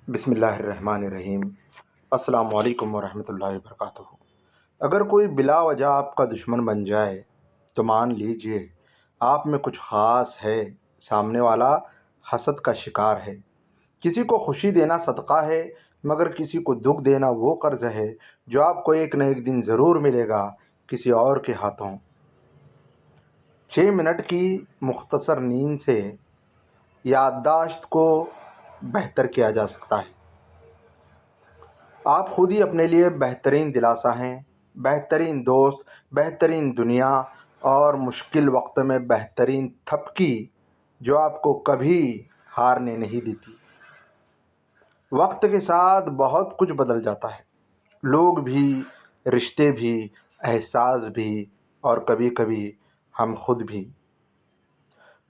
بسم اللہ الرحمن الرحیم۔ السلام علیکم ورحمۃ اللہ وبرکاتہ۔ اگر کوئی بلا وجہ آپ کا دشمن بن جائے تو مان لیجئے آپ میں کچھ خاص ہے، سامنے والا حسد کا شکار ہے۔ کسی کو خوشی دینا صدقہ ہے، مگر کسی کو دکھ دینا وہ قرض ہے جو آپ کو ایک نہ ایک دن ضرور ملے گا کسی اور کے ہاتھوں۔ 6 منٹ کی مختصر نیند سے یادداشت کو بہتر کیا جا سکتا ہے۔ آپ خود ہی اپنے لیے بہترین دلاسا ہیں، بہترین دوست، بہترین دنیا اور مشکل وقت میں بہترین تھپکی جو آپ کو کبھی ہارنے نہیں دیتی۔ وقت کے ساتھ بہت کچھ بدل جاتا ہے، لوگ بھی، رشتے بھی، احساس بھی، اور کبھی کبھی ہم خود بھی۔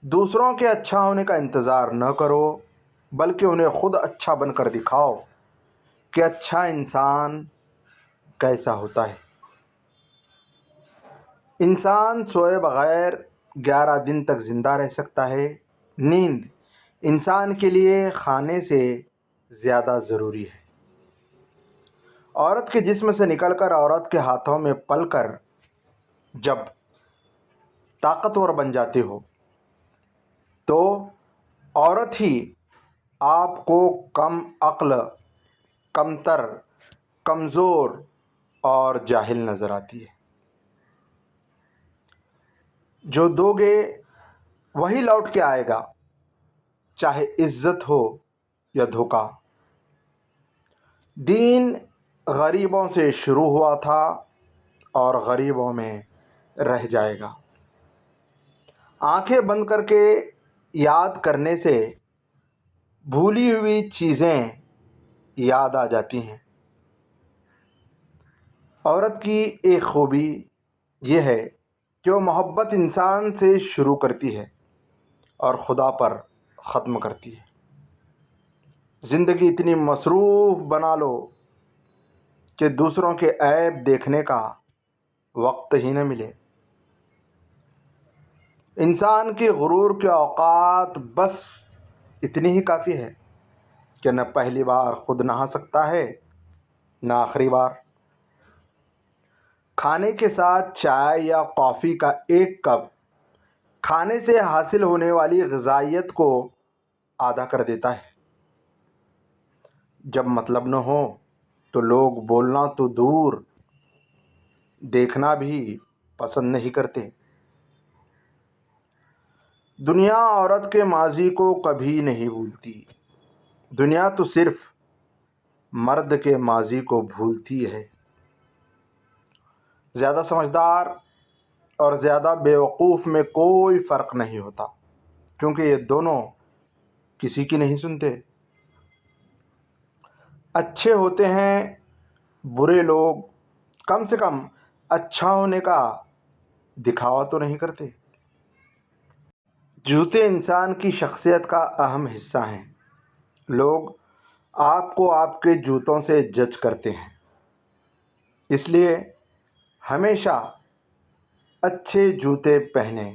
دوسروں کے اچھا ہونے کا انتظار نہ کرو، بلکہ انہیں خود اچھا بن کر دکھاؤ کہ اچھا انسان کیسا ہوتا ہے۔ انسان سوئے بغیر 11 دن تک زندہ رہ سکتا ہے۔ نیند انسان کے لیے کھانے سے زیادہ ضروری ہے۔ عورت کے جسم سے نکل کر عورت کے ہاتھوں میں پل کر جب طاقتور بن جاتے ہو تو عورت ہی آپ کو کم عقل، کمتر، کمزور اور جاہل نظر آتی ہے۔ جو دو گے وہی لوٹ کے آئے گا، چاہے عزت ہو یا دھوکہ۔ دین غریبوں سے شروع ہوا تھا اور غریبوں میں رہ جائے گا۔ آنکھیں بند کر کے یاد کرنے سے بھولی ہوئی چیزیں یاد آ جاتی ہیں۔ عورت کی ایک خوبی یہ ہے کہ وہ محبت انسان سے شروع کرتی ہے اور خدا پر ختم کرتی ہے۔ زندگی اتنی مصروف بنا لو کہ دوسروں کے عیب دیکھنے کا وقت ہی نہ ملے۔ انسان کی غرور کے اوقات بس اتنی ہی کافی ہے کہ نہ پہلی بار خود نہا سکتا ہے نہ آخری بار۔ کھانے کے ساتھ چائے یا کافی کا ایک کپ کھانے سے حاصل ہونے والی غذائیت کو آدھا کر دیتا ہے۔ جب مطلب نہ ہو تو لوگ بولنا تو دور، دیکھنا بھی پسند نہیں کرتے۔ دنیا عورت کے ماضی کو کبھی نہیں بھولتی، دنیا تو صرف مرد کے ماضی کو بھولتی ہے۔ زیادہ سمجھدار اور زیادہ بیوقوف میں کوئی فرق نہیں ہوتا، کیونکہ یہ دونوں کسی کی نہیں سنتے۔ اچھے ہوتے ہیں برے لوگ کم سے کم اچھا ہونے کا دکھاوا تو نہیں کرتے۔ جوتے انسان کی شخصیت کا اہم حصہ ہیں۔ لوگ آپ کو آپ کے جوتوں سے جج کرتے ہیں، اس لیے ہمیشہ اچھے جوتے پہنیں۔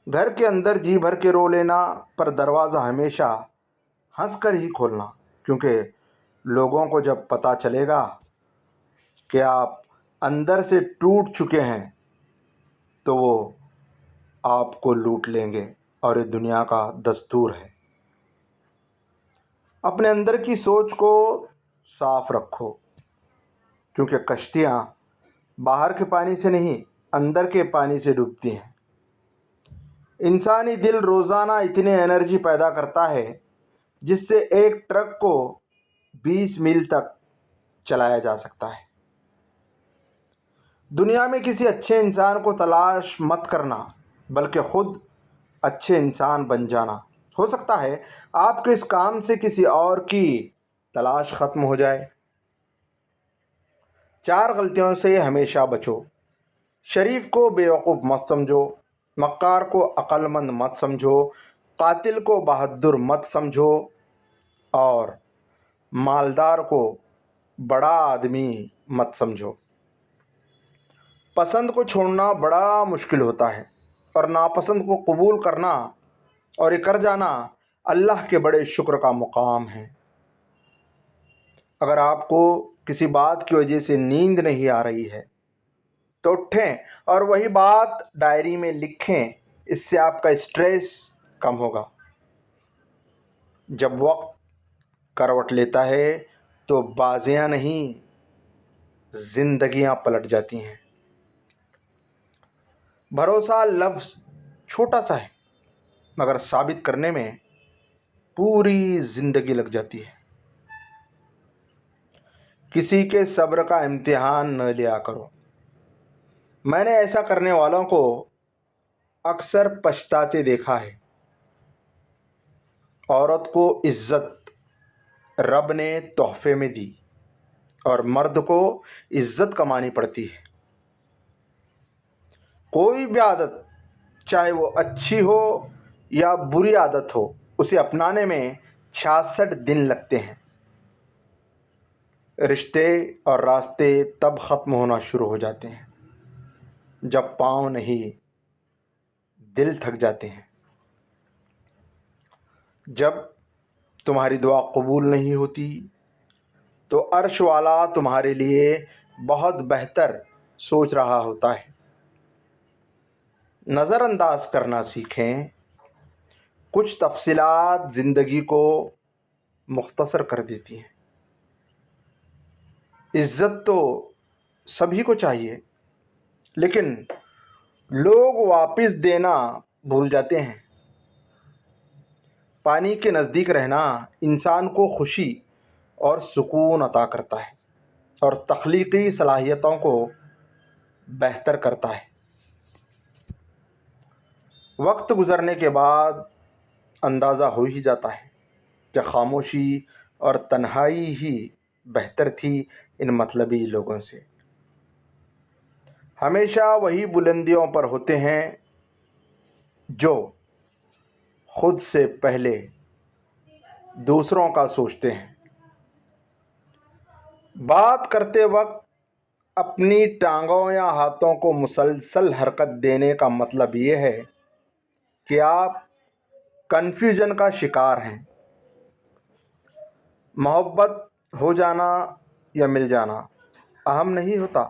گھر کے اندر جی بھر کے رو لینا پر دروازہ ہمیشہ ہنس کر ہی کھولنا، کیونکہ لوگوں کو جب پتہ چلے گا کہ آپ اندر سے ٹوٹ چکے ہیں تو وہ آپ کو لوٹ لیں گے، اور یہ دنیا کا دستور ہے۔ اپنے اندر کی سوچ کو صاف رکھو، کیونکہ کشتیاں باہر کے پانی سے نہیں اندر کے پانی سے ڈوبتی ہیں۔ انسانی دل روزانہ اتنی انرجی پیدا کرتا ہے جس سے ایک ٹرک کو 20 میل تک چلایا جا سکتا ہے۔ دنیا میں کسی اچھے انسان کو تلاش مت کرنا، بلکہ خود اچھے انسان بن جانا۔ ہو سکتا ہے آپ کے اس کام سے کسی اور کی تلاش ختم ہو جائے۔ 4 غلطیوں سے ہمیشہ بچو۔ شریف کو بیوقوف مت سمجھو، مکار کو عقل مند مت سمجھو، قاتل کو بہادر مت سمجھو، اور مالدار کو بڑا آدمی مت سمجھو۔ پسند کو چھوڑنا بڑا مشکل ہوتا ہے، اور ناپسند کو قبول کرنا اور اکر جانا اللہ کے بڑے شکر کا مقام ہے۔ اگر آپ کو کسی بات کی وجہ سے نیند نہیں آ رہی ہے تو اٹھیں اور وہی بات ڈائری میں لکھیں، اس سے آپ کا اسٹریس کم ہوگا۔ جب وقت کروٹ لیتا ہے تو بازیاں نہیں، زندگیاں پلٹ جاتی ہیں۔ بھروسہ لفظ چھوٹا سا ہے مگر ثابت کرنے میں پوری زندگی لگ جاتی ہے۔ کسی کے صبر کا امتحان نہ لیا کرو۔ میں نے ایسا کرنے والوں کو اکثر پچھتاتے دیکھا ہے۔ عورت کو عزت رب نے تحفے میں دی اور مرد کو عزت کمانی پڑتی ہے۔ کوئی بھی عادت، چاہے وہ اچھی ہو یا بری عادت ہو، اسے اپنانے میں 66 دن لگتے ہیں۔ رشتے اور راستے تب ختم ہونا شروع ہو جاتے ہیں جب پاؤں نہیں، دل تھک جاتے ہیں۔ جب تمہاری دعا قبول نہیں ہوتی تو عرش والا تمہارے لیے بہت بہتر سوچ رہا ہوتا ہے۔ نظر انداز کرنا سیکھیں۔ کچھ تفصیلات زندگی کو مختصر کر دیتی ہیں۔ عزت تو سبھی کو چاہیے، لیکن لوگ واپس دینا بھول جاتے ہیں۔ پانی کے نزدیک رہنا انسان کو خوشی اور سکون عطا کرتا ہے اور تخلیقی صلاحیتوں کو بہتر کرتا ہے۔ وقت گزرنے کے بعد اندازہ ہو ہی جاتا ہے کہ خاموشی اور تنہائی ہی بہتر تھی ان مطلبی لوگوں سے۔ ہمیشہ وہی بلندیوں پر ہوتے ہیں جو خود سے پہلے دوسروں کا سوچتے ہیں۔ بات کرتے وقت اپنی ٹانگوں یا ہاتھوں کو مسلسل حرکت دینے کا مطلب یہ ہے کہ آپ کنفیوژن کا شکار ہیں۔ محبت ہو جانا یا مل جانا اہم نہیں ہوتا،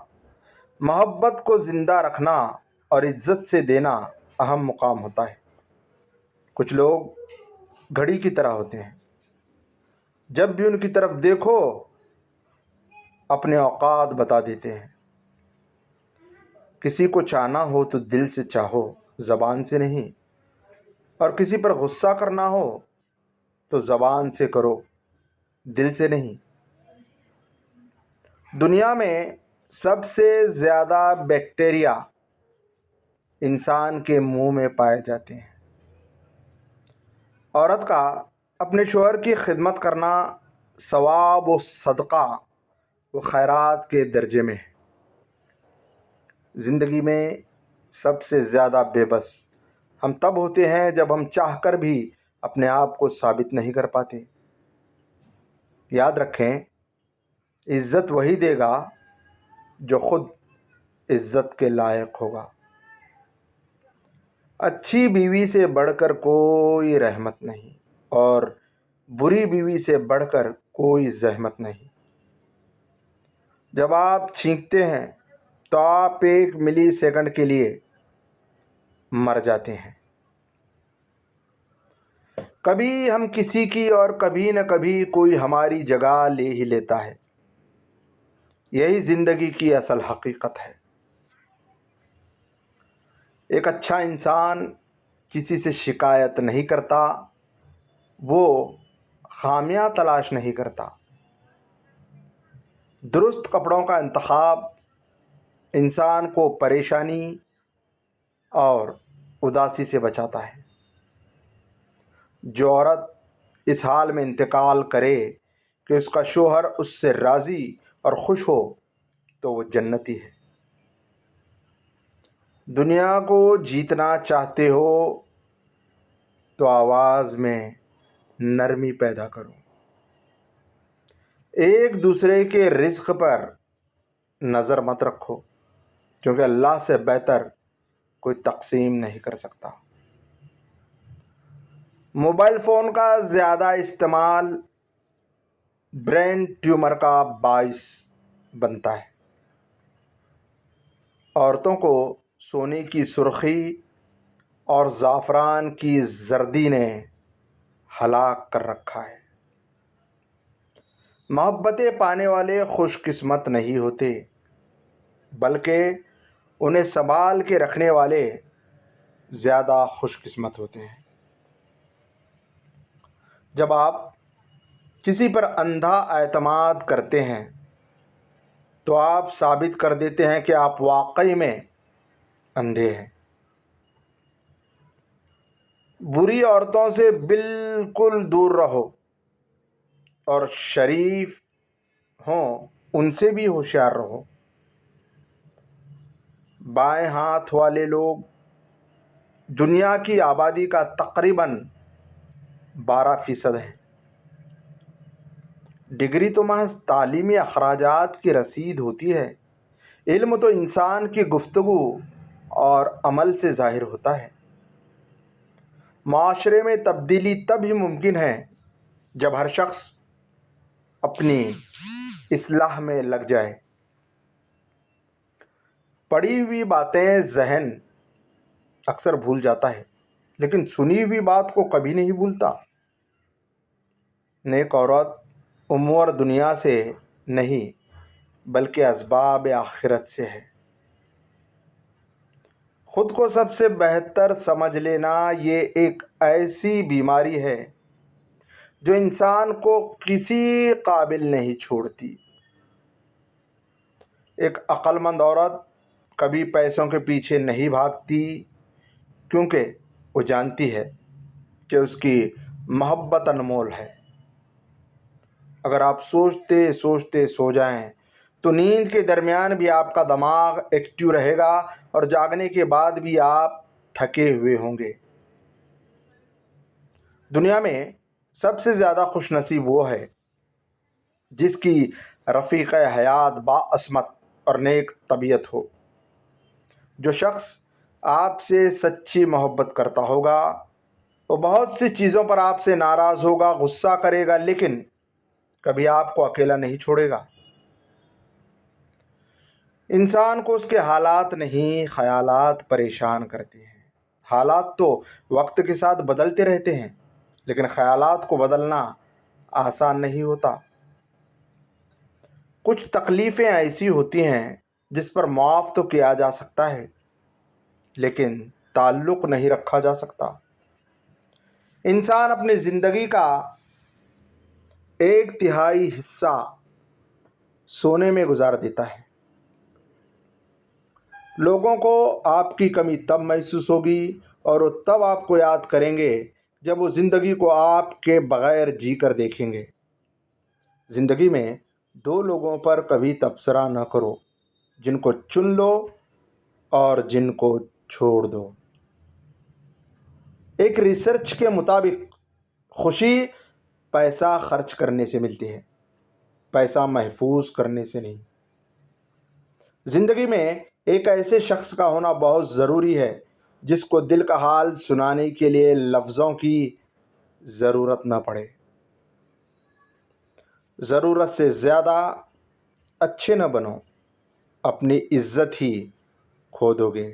محبت کو زندہ رکھنا اور عزت سے دینا اہم مقام ہوتا ہے۔ کچھ لوگ گھڑی کی طرح ہوتے ہیں، جب بھی ان کی طرف دیکھو اپنے اوقات بتا دیتے ہیں۔ کسی کو چاہنا ہو تو دل سے چاہو، زبان سے نہیں، اور کسی پر غصہ کرنا ہو تو زبان سے کرو، دل سے نہیں۔ دنیا میں سب سے زیادہ بیکٹیریا انسان کے منہ میں پائے جاتے ہیں۔ عورت کا اپنے شوہر کی خدمت کرنا ثواب و صدقہ و خیرات کے درجے میں ہے۔ زندگی میں سب سے زیادہ بے بس ہم تب ہوتے ہیں جب ہم چاہ کر بھی اپنے آپ کو ثابت نہیں کر پاتے۔ یاد رکھیں، عزت وہی دے گا جو خود عزت کے لائق ہوگا۔ اچھی بیوی سے بڑھ کر کوئی رحمت نہیں اور بری بیوی سے بڑھ کر کوئی زحمت نہیں۔ جب آپ چھینکتے ہیں تو آپ 1 ملی سیکنڈ کے لیے مر جاتے ہیں۔ کبھی ہم کسی کی اور کبھی نہ کبھی کوئی ہماری جگہ لے ہی لیتا ہے۔ یہی زندگی کی اصل حقیقت ہے۔ ایک اچھا انسان کسی سے شکایت نہیں کرتا، وہ خامیاں تلاش نہیں کرتا۔ درست کپڑوں کا انتخاب انسان کو پریشانی اور اداسی سے بچاتا ہے۔ جو عورت اس حال میں انتقال کرے کہ اس کا شوہر اس سے راضی اور خوش ہو تو وہ جنتی ہے۔ دنیا کو جیتنا چاہتے ہو تو آواز میں نرمی پیدا کرو۔ ایک دوسرے کے رزق پر نظر مت رکھو، کیونکہ اللہ سے بہتر کوئی تقسیم نہیں کر سکتا۔ موبائل فون کا زیادہ استعمال برین ٹیومر کا باعث بنتا ہے۔ عورتوں کو سونے کی سرخی اور زعفران کی زردی نے ہلاک کر رکھا ہے۔ محبتیں پانے والے خوش قسمت نہیں ہوتے، بلکہ انہیں سنبھال کے رکھنے والے زیادہ خوش قسمت ہوتے ہیں۔ جب آپ کسی پر اندھا اعتماد کرتے ہیں تو آپ ثابت کر دیتے ہیں کہ آپ واقعی میں اندھے ہیں۔ بری عورتوں سے بالکل دور رہو اور شریف ہوں ان سے بھی ہوشیار رہو۔ بائیں ہاتھ والے لوگ دنیا کی آبادی کا تقریباً 12% ہیں۔ ڈگری تو محض تعلیمی اخراجات کی رسید ہوتی ہے۔ علم تو انسان کی گفتگو اور عمل سے ظاہر ہوتا ہے۔ معاشرے میں تبدیلی تب ہی ممکن ہے جب ہر شخص اپنی اصلاح میں لگ جائے۔ پڑھی ہوئی باتیں ذہن اکثر بھول جاتا ہے، لیکن سنی ہوئی بات کو کبھی نہیں بھولتا۔ نیک عورت امور دنیا سے نہیں بلکہ اسباب آخرت سے ہے۔ خود کو سب سے بہتر سمجھ لینا یہ ایک ایسی بیماری ہے جو انسان کو کسی قابل نہیں چھوڑتی۔ ایک عقل مند عورت کبھی پیسوں کے پیچھے نہیں بھاگتی، کیونکہ وہ جانتی ہے کہ اس کی محبت انمول ہے۔ اگر آپ سوچتے سوچتے سو جائیں تو نیند کے درمیان بھی آپ کا دماغ ایکٹیو رہے گا اور جاگنے کے بعد بھی آپ تھکے ہوئے ہوں گے۔ دنیا میں سب سے زیادہ خوش نصیب وہ ہے جس کی رفیق حیات باعصمت اور نیک طبیعت ہو۔ جو شخص آپ سے سچی محبت کرتا ہوگا وہ بہت سی چیزوں پر آپ سے ناراض ہوگا، غصہ کرے گا، لیکن کبھی آپ کو اکیلا نہیں چھوڑے گا۔ انسان کو اس کے حالات نہیں، خیالات پریشان کرتے ہیں۔ حالات تو وقت کے ساتھ بدلتے رہتے ہیں، لیکن خیالات کو بدلنا آسان نہیں ہوتا۔ کچھ تکلیفیں ایسی ہوتی ہیں جس پر معاف تو کیا جا سکتا ہے، لیکن تعلق نہیں رکھا جا سکتا۔ انسان اپنی زندگی کا 1/3 حصہ سونے میں گزار دیتا ہے۔ لوگوں کو آپ کی کمی تب محسوس ہوگی اور وہ تب آپ کو یاد کریں گے جب وہ زندگی کو آپ کے بغیر جی کر دیکھیں گے۔ زندگی میں 2 لوگوں پر کبھی تبصرہ نہ کرو، جن کو چن لو اور جن کو چھوڑ دو۔ ایک ریسرچ کے مطابق خوشی پیسہ خرچ کرنے سے ملتی ہے، پیسہ محفوظ کرنے سے نہیں۔ زندگی میں ایک ایسے شخص کا ہونا بہت ضروری ہے جس کو دل کا حال سنانے کے لیے لفظوں کی ضرورت نہ پڑے۔ ضرورت سے زیادہ اچھے نہ بنو، اپنی عزت ہی کھو دو گے۔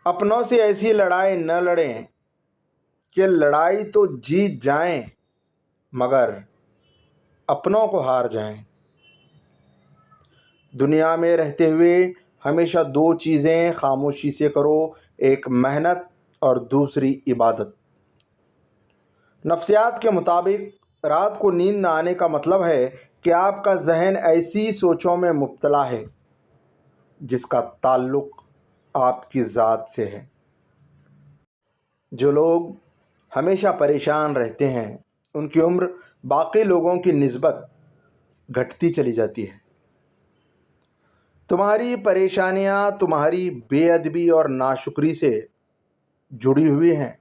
اپنوں سے ایسی لڑائی نہ لڑیں کہ لڑائی تو جیت جائیں مگر اپنوں کو ہار جائیں۔ دنیا میں رہتے ہوئے ہمیشہ 2 چیزیں خاموشی سے کرو، ایک محنت اور دوسری عبادت۔ نفسیات کے مطابق رات کو نیند نہ آنے کا مطلب ہے کہ آپ کا ذہن ایسی سوچوں میں مبتلا ہے جس کا تعلق آپ کی ذات سے ہے۔ جو لوگ ہمیشہ پریشان رہتے ہیں ان کی عمر باقی لوگوں کی نسبت گھٹتی چلی جاتی ہے۔ تمہاری پریشانیاں تمہاری بے ادبی اور ناشکری سے جڑی ہوئی ہیں۔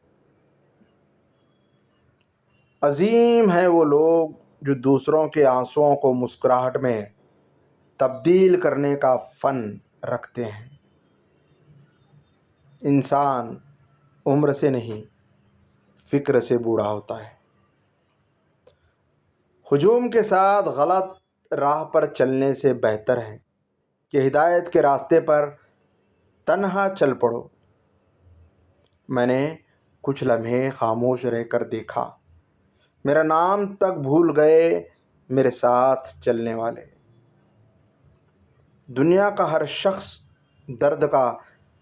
عظیم ہیں وہ لوگ جو دوسروں کے آنسوؤں کو مسکراہٹ میں تبدیل کرنے کا فن رکھتے ہیں۔ انسان عمر سے نہیں فکر سے بوڑھا ہوتا ہے۔ ہجوم کے ساتھ غلط راہ پر چلنے سے بہتر ہے کہ ہدایت کے راستے پر تنہا چل پڑو۔ میں نے کچھ لمحے خاموش رہ کر دیکھا، میرا نام تک بھول گئے میرے ساتھ چلنے والے۔ دنیا کا ہر شخص درد کا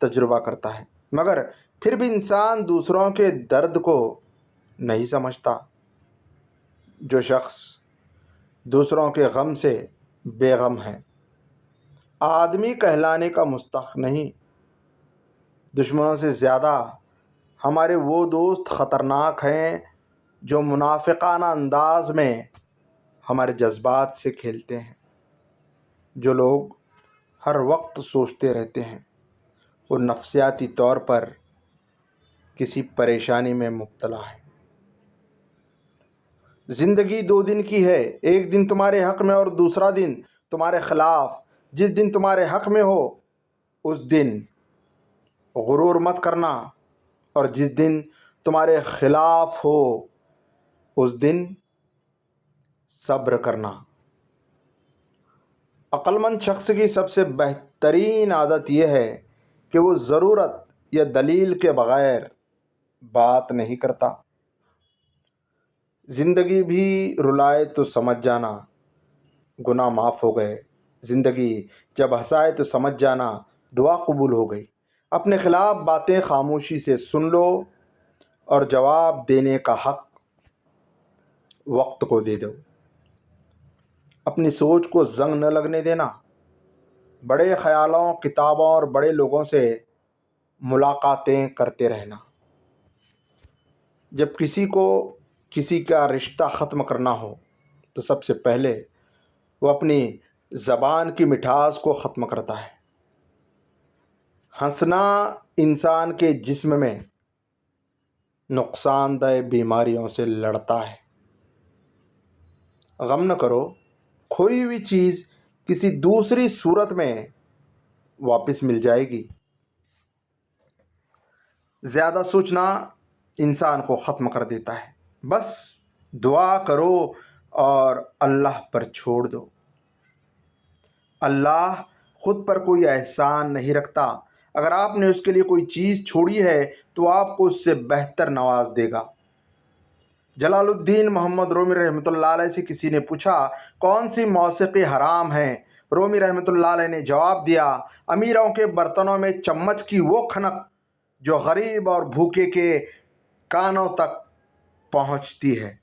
تجربہ کرتا ہے، مگر پھر بھی انسان دوسروں کے درد کو نہیں سمجھتا۔ جو شخص دوسروں کے غم سے بے غم ہے، آدمی کہلانے کا مستحق نہیں۔ دشمنوں سے زیادہ ہمارے وہ دوست خطرناک ہیں جو منافقانہ انداز میں ہمارے جذبات سے کھیلتے ہیں۔ جو لوگ ہر وقت سوچتے رہتے ہیں وہ نفسیاتی طور پر کسی پریشانی میں مبتلا ہے۔ زندگی 2 دن کی ہے، ایک دن تمہارے حق میں اور دوسرا دن تمہارے خلاف۔ جس دن تمہارے حق میں ہو اس دن غرور مت کرنا، اور جس دن تمہارے خلاف ہو اس دن صبر کرنا۔ عقل مند شخص کی سب سے بہترین عادت یہ ہے کہ وہ ضرورت یا دلیل کے بغیر بات نہیں کرتا۔ زندگی بھی رلائے تو سمجھ جانا گناہ معاف ہو گئے، زندگی جب ہنسائے تو سمجھ جانا دعا قبول ہو گئی۔ اپنے خلاف باتیں خاموشی سے سن لو اور جواب دینے کا حق وقت کو دے دو۔ اپنی سوچ کو زنگ نہ لگنے دینا۔ بڑے خیالوں، کتابوں اور بڑے لوگوں سے ملاقاتیں کرتے رہنا۔ جب کسی کو کسی کا رشتہ ختم کرنا ہو تو سب سے پہلے وہ اپنی زبان کی مٹھاس کو ختم کرتا ہے۔ ہنسنا انسان کے جسم میں نقصان دہ بیماریوں سے لڑتا ہے۔ غم نہ کرو، کھوئی ہوئی چیز کسی دوسری صورت میں واپس مل جائے گی۔ زیادہ سوچنا انسان کو ختم کر دیتا ہے۔ بس دعا کرو اور اللہ پر چھوڑ دو۔ اللہ خود پر کوئی احسان نہیں رکھتا۔ اگر آپ نے اس کے لیے کوئی چیز چھوڑی ہے تو آپ کو اس سے بہتر نواز دے گا۔ جلال الدین محمد رومی رحمۃ اللہ علیہ سے کسی نے پوچھا کون سی موسیقی حرام ہے؟ رومی رحمۃ اللہ علیہ نے جواب دیا، امیروں کے برتنوں میں چمچ کی وہ کھنک جو غریب اور بھوکے کے کانوں تک پہنچتی ہے۔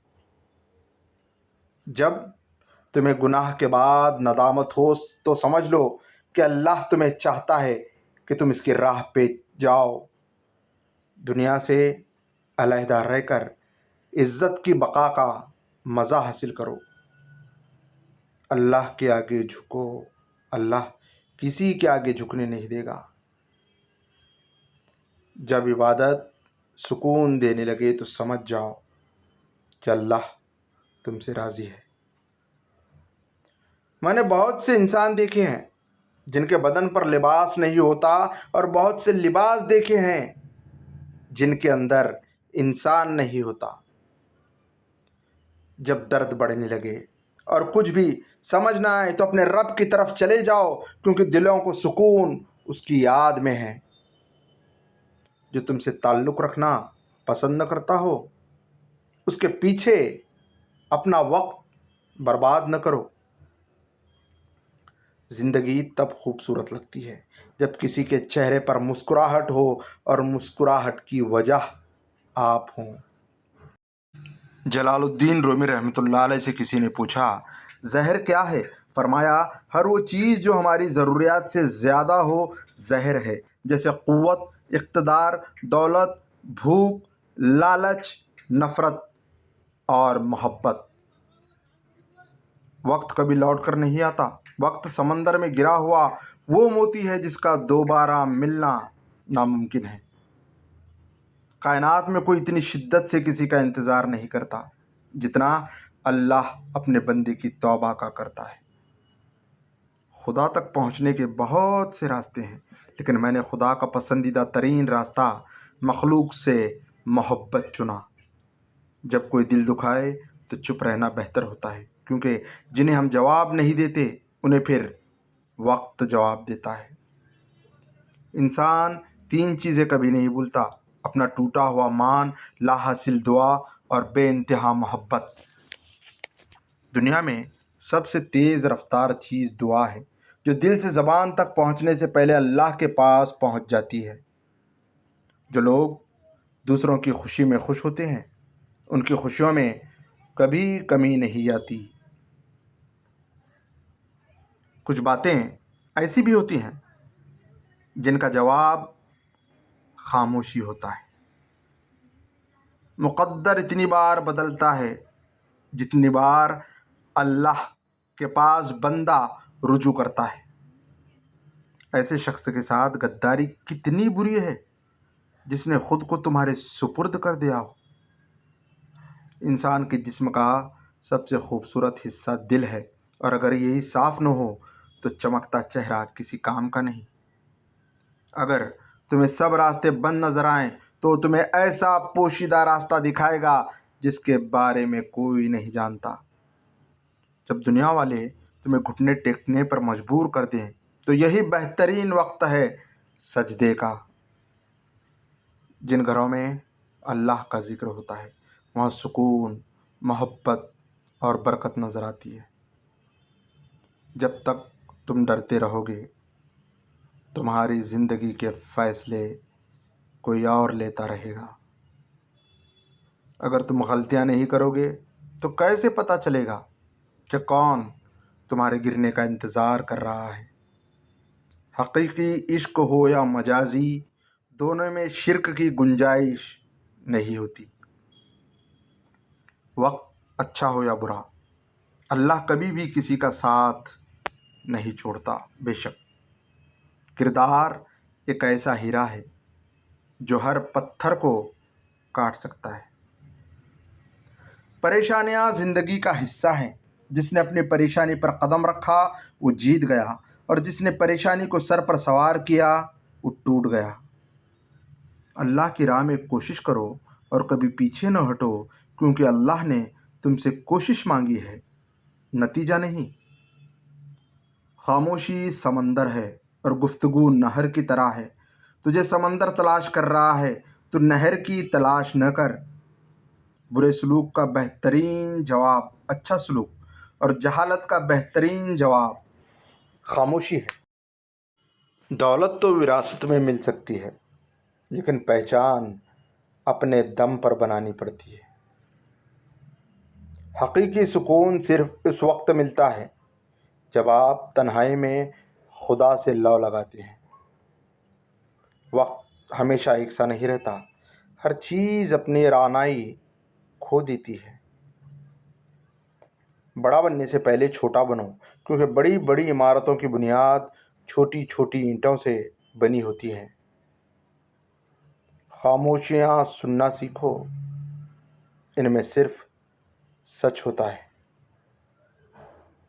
جب تمہیں گناہ کے بعد ندامت ہو تو سمجھ لو کہ اللہ تمہیں چاہتا ہے کہ تم اس کی راہ پہ جاؤ۔ دنیا سے علیحدہ رہ کر عزت کی بقا کا مزہ حاصل کرو۔ اللہ کے آگے جھکو، اللہ کسی کے آگے جھکنے نہیں دے گا۔ جب عبادت سکون دینے لگے تو سمجھ جاؤ کہ اللہ تم سے راضی ہے۔ میں نے بہت سے انسان دیکھے ہیں جن کے بدن پر لباس نہیں ہوتا، اور بہت سے لباس دیکھے ہیں جن کے اندر انسان نہیں ہوتا۔ جب درد بڑھنے لگے اور کچھ بھی سمجھ نہ آئے تو اپنے رب کی طرف چلے جاؤ، کیونکہ دلوں کو سکون اس کی یاد میں ہے۔ جو تم سے تعلق رکھنا پسند نہ کرتا ہو اس کے پیچھے اپنا وقت برباد نہ کرو۔ زندگی تب خوبصورت لگتی ہے جب کسی کے چہرے پر مسکراہٹ ہو اور مسکراہٹ کی وجہ آپ ہوں۔ جلال الدین رومی رحمۃ اللہ علیہ سے کسی نے پوچھا زہر کیا ہے؟ فرمایا ہر وہ چیز جو ہماری ضروریات سے زیادہ ہو زہر ہے، جیسے قوت، اقتدار، دولت، بھوک، لالچ، نفرت اور محبت۔ وقت کبھی لوٹ کر نہیں آتا۔ وقت سمندر میں گرا ہوا وہ موتی ہے جس کا دوبارہ ملنا ناممکن ہے۔ کائنات میں کوئی اتنی شدت سے کسی کا انتظار نہیں کرتا جتنا اللہ اپنے بندے کی توبہ کا کرتا ہے۔ خدا تک پہنچنے کے بہت سے راستے ہیں، لیکن میں نے خدا کا پسندیدہ ترین راستہ مخلوق سے محبت چنا۔ جب کوئی دل دکھائے تو چپ رہنا بہتر ہوتا ہے، کیونکہ جنہیں ہم جواب نہیں دیتے انہیں پھر وقت جواب دیتا ہے۔ انسان 3 چیزیں کبھی نہیں بھولتا: اپنا ٹوٹا ہوا مان، لا حاصل دعا اور بے انتہا محبت۔ دنیا میں سب سے تیز رفتار چیز دعا ہے، جو دل سے زبان تک پہنچنے سے پہلے اللہ کے پاس پہنچ جاتی ہے۔ جو لوگ دوسروں کی خوشی میں خوش ہوتے ہیں ان کی خوشیوں میں کبھی کمی نہیں آتی۔ کچھ باتیں ایسی بھی ہوتی ہیں جن کا جواب خاموشی ہوتا ہے۔ مقدر اتنی بار بدلتا ہے جتنی بار اللہ کے پاس بندہ رجوع کرتا ہے۔ ایسے شخص کے ساتھ غداری کتنی بری ہے جس نے خود کو تمہارے سپرد کر دیا ہو۔ انسان کے جسم کا سب سے خوبصورت حصہ دل ہے، اور اگر یہی صاف نہ ہو تو چمکتا چہرہ کسی کام کا نہیں۔ اگر تمہیں سب راستے بند نظر آئیں تو تمہیں ایسا پوشیدہ راستہ دکھائے گا جس کے بارے میں کوئی نہیں جانتا۔ جب دنیا والے تمہیں گھٹنے ٹیکنے پر مجبور کر دیں تو یہی بہترین وقت ہے سجدے کا۔ جن گھروں میں اللہ کا ذکر ہوتا ہے وہاں سکون، محبت اور برکت نظر آتی ہے۔ جب تک تم ڈرتے رہو گے تمہاری زندگی کے فیصلے کوئی اور لیتا رہے گا۔ اگر تم غلطیاں نہیں کرو گے تو کیسے پتہ چلے گا کہ کون تمہارے گرنے کا انتظار کر رہا ہے؟ حقیقی عشق ہو یا مجازی، دونوں میں شرک کی گنجائش نہیں ہوتی۔ وقت اچھا ہو یا برا، اللہ کبھی بھی کسی کا ساتھ نہیں چھوڑتا۔ بے شک کردار ایک ایسا ہیرا ہے جو ہر پتھر کو کاٹ سکتا ہے۔ پریشانیاں زندگی کا حصہ ہیں۔ جس نے اپنی پریشانی پر قدم رکھا وہ جیت گیا، اور جس نے پریشانی کو سر پر سوار کیا وہ ٹوٹ گیا۔ اللہ کی راہ میں کوشش کرو اور کبھی پیچھے نہ ہٹو، کیونکہ اللہ نے تم سے کوشش مانگی ہے، نتیجہ نہیں۔ خاموشی سمندر ہے اور گفتگو نہر کی طرح ہے۔ تجھے سمندر تلاش کر رہا ہے تو نہر کی تلاش نہ کر۔ برے سلوک کا بہترین جواب اچھا سلوک، اور جہالت کا بہترین جواب خاموشی ہے۔ دولت تو وراثت میں مل سکتی ہے، لیکن پہچان اپنے دم پر بنانی پڑتی ہے۔ حقیقی سکون صرف اس وقت ملتا ہے جب آپ تنہائی میں خدا سے لو لگاتے ہیں۔ وقت ہمیشہ یکساں نہیں رہتا، ہر چیز اپنی رعنائی کھو دیتی ہے۔ بڑا بننے سے پہلے چھوٹا بنو، کیونکہ بڑی بڑی عمارتوں کی بنیاد چھوٹی چھوٹی اینٹوں سے بنی ہوتی ہے۔ خاموشیاں سننا سیکھو، ان میں صرف سچ ہوتا ہے۔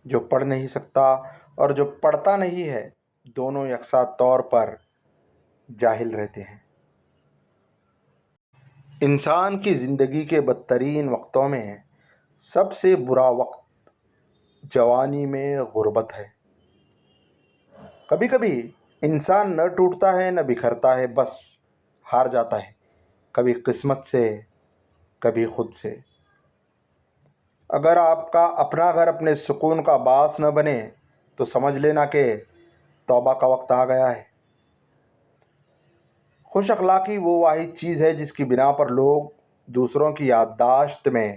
جو پڑھ نہیں سکتا اور جو پڑھتا نہیں ہے دونوں یکساں طور پر جاہل رہتے ہیں۔ انسان کی زندگی کے بدترین وقتوں میں سب سے برا وقت جوانی میں غربت ہے۔ کبھی کبھی انسان نہ ٹوٹتا ہے نہ بکھرتا ہے، بس ہار جاتا ہے، کبھی قسمت سے کبھی خود سے۔ اگر آپ کا اپنا گھر اپنے سکون کا باعث نہ بنے تو سمجھ لینا کہ توبہ کا وقت آ گیا ہے۔ خوش اخلاقی وہ واحد چیز ہے جس کی بنا پر لوگ دوسروں کی یادداشت میں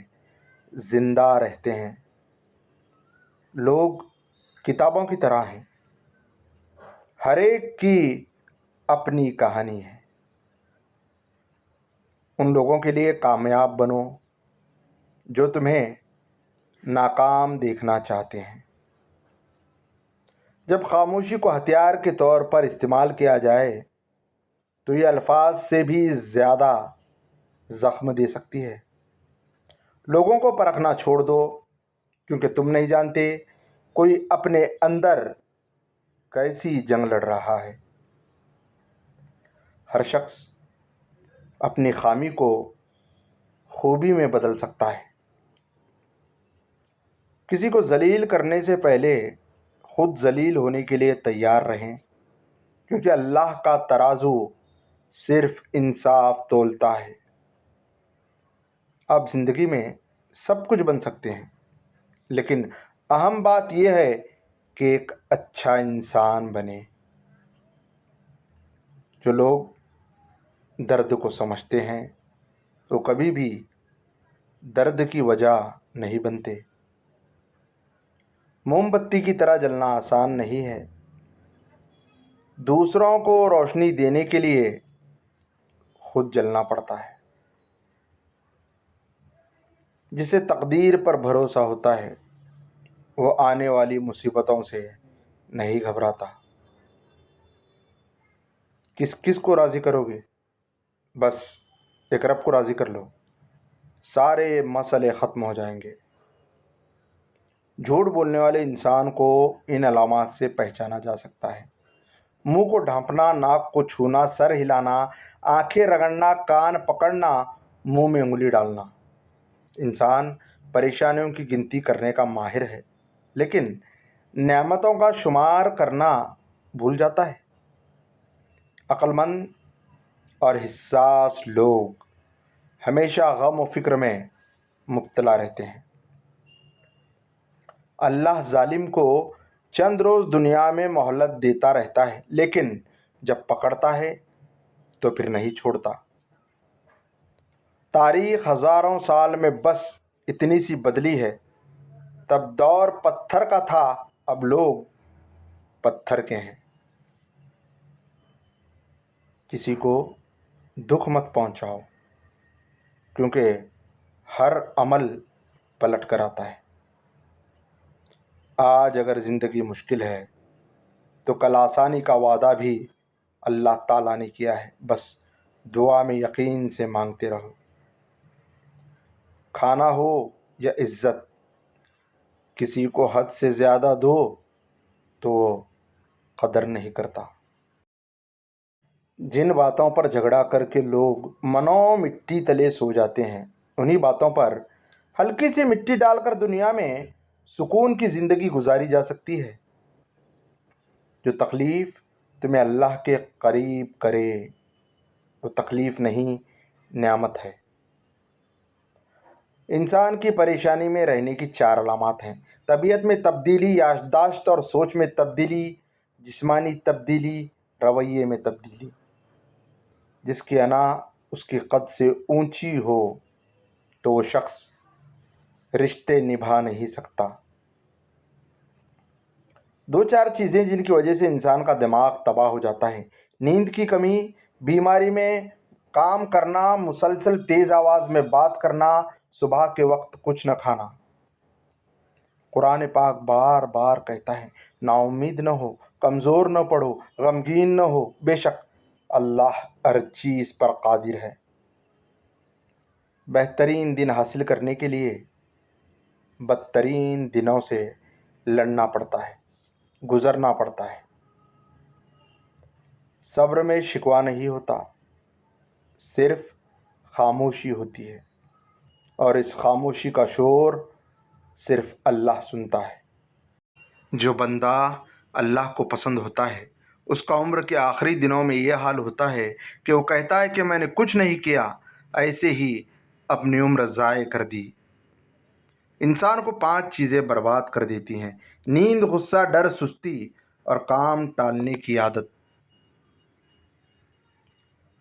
زندہ رہتے ہیں۔ لوگ کتابوں کی طرح ہیں، ہر ایک کی اپنی کہانی ہے۔ ان لوگوں کے لیے کامیاب بنو جو تمہیں ناکام دیکھنا چاہتے ہیں۔ جب خاموشی کو ہتھیار کے طور پر استعمال کیا جائے تو یہ الفاظ سے بھی زیادہ زخم دے سکتی ہے۔ لوگوں کو پرکھنا چھوڑ دو، کیونکہ تم نہیں جانتے کوئی اپنے اندر کیسی جنگ لڑ رہا ہے۔ ہر شخص اپنی خامی کو خوبی میں بدل سکتا ہے۔ کسی کو ذلیل کرنے سے پہلے خود ذلیل ہونے کے لیے تیار رہیں، کیونکہ اللہ کا ترازو صرف انصاف تولتا ہے۔ آپ زندگی میں سب کچھ بن سکتے ہیں، لیکن اہم بات یہ ہے کہ ایک اچھا انسان بنے۔ جو لوگ درد کو سمجھتے ہیں وہ کبھی بھی درد کی وجہ نہیں بنتے۔ موم بتی کی طرح جلنا آسان نہیں ہے۔ دوسروں کو روشنی دینے کے لیے خود جلنا پڑتا ہے۔ جسے تقدیر پر بھروسہ ہوتا ہے وہ آنے والی مصیبتوں سے نہیں گھبراتا۔ کس کس کو راضی کرو گے؟ بس ایک رب کو راضی کر لو، سارے مسئلے ختم ہو جائیں گے۔ جھوٹ بولنے والے انسان کو ان علامات سے پہچانا جا سکتا ہے: منہ کو ڈھانپنا، ناک کو چھونا، سر ہلانا، آنکھیں رگڑنا، کان پکڑنا، منہ میں انگلی ڈالنا۔ انسان پریشانیوں کی گنتی کرنے کا ماہر ہے، لیکن نعمتوں کا شمار کرنا بھول جاتا ہے۔ عقل مند اور حساس لوگ ہمیشہ غم و فکر میں مبتلا رہتے ہیں۔ اللہ ظالم کو چند روز دنیا میں مہلت دیتا رہتا ہے، لیکن جب پکڑتا ہے تو پھر نہیں چھوڑتا۔ تاریخ ہزاروں سال میں بس اتنی سی بدلی ہے، تب دور پتھر کا تھا، اب لوگ پتھر کے ہیں۔ کسی کو دکھ مت پہنچاؤ، کیونکہ ہر عمل پلٹ کر آتا ہے۔ آج اگر زندگی مشکل ہے تو کل آسانی کا وعدہ بھی اللہ تعالیٰ نے کیا ہے، بس دعا میں یقین سے مانگتے رہو۔ کھانا ہو یا عزت، کسی کو حد سے زیادہ دو تو وہ قدر نہیں کرتا۔ جن باتوں پر جھگڑا کر کے لوگ منوں مٹی تلے سو جاتے ہیں، انہی باتوں پر ہلکی سی مٹی ڈال کر دنیا میں سکون کی زندگی گزاری جا سکتی ہے۔ جو تکلیف تمہیں اللہ کے قریب کرے وہ تکلیف نہیں، نعمت ہے۔ انسان کی پریشانی میں رہنے کی 4 علامات ہیں: طبیعت میں تبدیلی، یادداشت اور سوچ میں تبدیلی، جسمانی تبدیلی، رویے میں تبدیلی۔ جس کی انا اس کی قد سے اونچی ہو تو وہ شخص رشتے نبھا نہیں سکتا۔ 2-4 چیزیں جن کی وجہ سے انسان کا دماغ تباہ ہو جاتا ہے: نیند کی کمی، بیماری میں کام کرنا، مسلسل تیز آواز میں بات کرنا، صبح کے وقت کچھ نہ کھانا۔ قرآن پاک بار بار کہتا ہے: نا امید نہ ہو، کمزور نہ پڑو، غمگین نہ ہو، بے شک اللہ ہر چیز پر قادر ہے۔ بہترین دن حاصل کرنے کے لیے بدترین دنوں سے لڑنا پڑتا ہے، گزرنا پڑتا ہے۔ صبر میں شکوہ نہیں ہوتا، صرف خاموشی ہوتی ہے، اور اس خاموشی کا شور صرف اللہ سنتا ہے۔ جو بندہ اللہ کو پسند ہوتا ہے اس کا عمر کے آخری دنوں میں یہ حال ہوتا ہے کہ وہ کہتا ہے کہ میں نے کچھ نہیں کیا، ایسے ہی اپنی عمر ضائع کر دی۔ انسان کو 5 چیزیں برباد کر دیتی ہیں: نیند، غصہ، ڈر، سستی اور کام ٹالنے کی عادت۔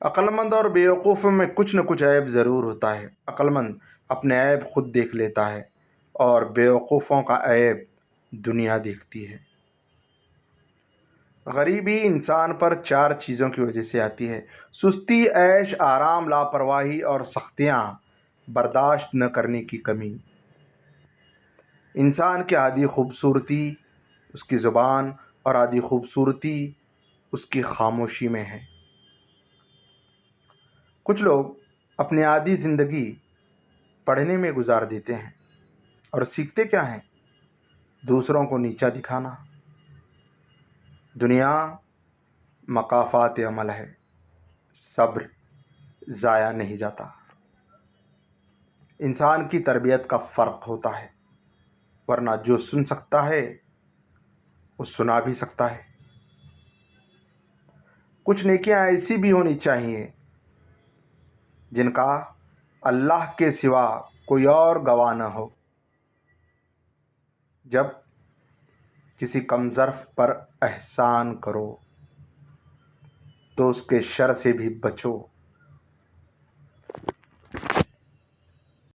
عقل مند اور بیوقوف میں کچھ نہ کچھ عیب ضرور ہوتا ہے۔ عقل مند اپنے عیب خود دیکھ لیتا ہے اور بیوقوفوں کا عیب دنیا دیکھتی ہے۔ غریبی انسان پر 4 چیزوں کی وجہ سے آتی ہے: سستی، عیش آرام، لاپرواہی اور سختیاں برداشت نہ کرنے کی کمی۔ انسان کی آدھی خوبصورتی اس کی زبان اور آدھی خوبصورتی اس کی خاموشی میں ہے۔ کچھ لوگ اپنی آدھی زندگی پڑھنے میں گزار دیتے ہیں اور سیکھتے کیا ہیں؟ دوسروں کو نیچا دکھانا۔ دنیا مکافات عمل ہے، صبر ضائع نہیں جاتا۔ انسان کی تربیت کا فرق ہوتا ہے، ورنہ جو سن سکتا ہے وہ سنا بھی سکتا ہے۔ کچھ نیکیاں ایسی بھی ہونی چاہیے جن کا اللہ کے سوا کوئی اور گواہ نہ ہو۔ جب کسی کم ظرف پر احسان کرو تو اس کے شر سے بھی بچو۔